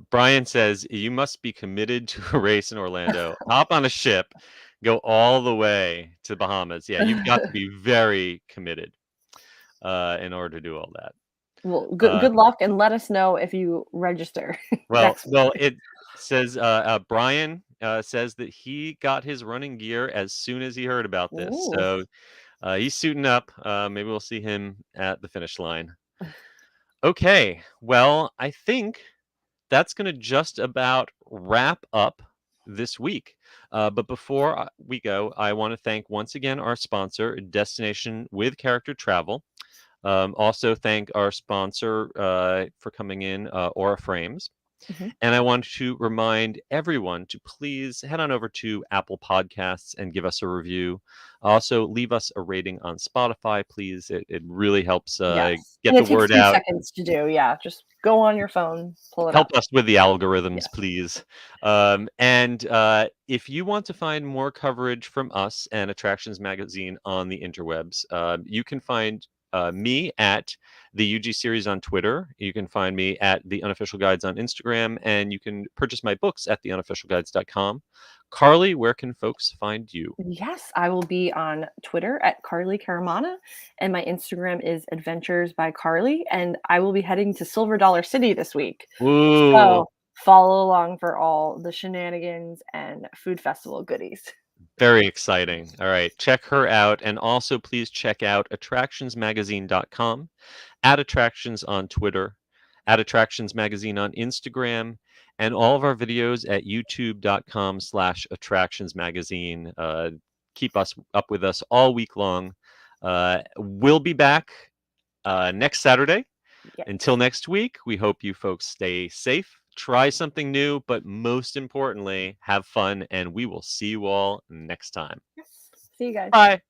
Brian says, "You must be committed to a race in Orlando. Hop on a ship, go all the way to Bahamas." Yeah, you've got to be very committed, in order to do all that. Well, good Uh, good luck and let us know if you register well next well, week. it says, Brian, says that he got his running gear as soon as he heard about this, Ooh. so, he's suiting up. Maybe we'll see him at the finish line. Okay, well, I think that's going to just about wrap up this week. But before we go, I want to thank once again our sponsor, Destination with Character Travel. Also, thank our sponsor for coming in, Aura Frames. Mhm. And I want to remind everyone to please head on over to Apple Podcasts and give us a review. Also, leave us a rating on Spotify, please. It really helps Yes, get and the it takes word 2 out. seconds to do, yeah, just go on your phone, pull it up. Help us with the algorithms, Yes. please. And if you want to find more coverage from us and Attractions Magazine on the interwebs, you can find me at the UG series on Twitter. You can find me at the Unofficial Guides on Instagram, and you can purchase my books at theunofficialguides.com. Carly, where can folks find you? Yes, I will be on Twitter at Carly Caramana, and my Instagram is Adventures by Carly, and I will be heading to Silver Dollar City this week. Ooh, So follow along for all the shenanigans and food festival goodies. very exciting. All right, check her out. And also, please check out attractionsmagazine.com, at Attractions on Twitter, at Attractions Magazine on Instagram, and all of our videos at youtube.com/Attractions Magazine. Keep us up with us all week long. We'll be back next Saturday. Yes. Until next week, we hope you folks stay safe, try something new, but most importantly, have fun, and we will see you all next time. See you guys. Bye.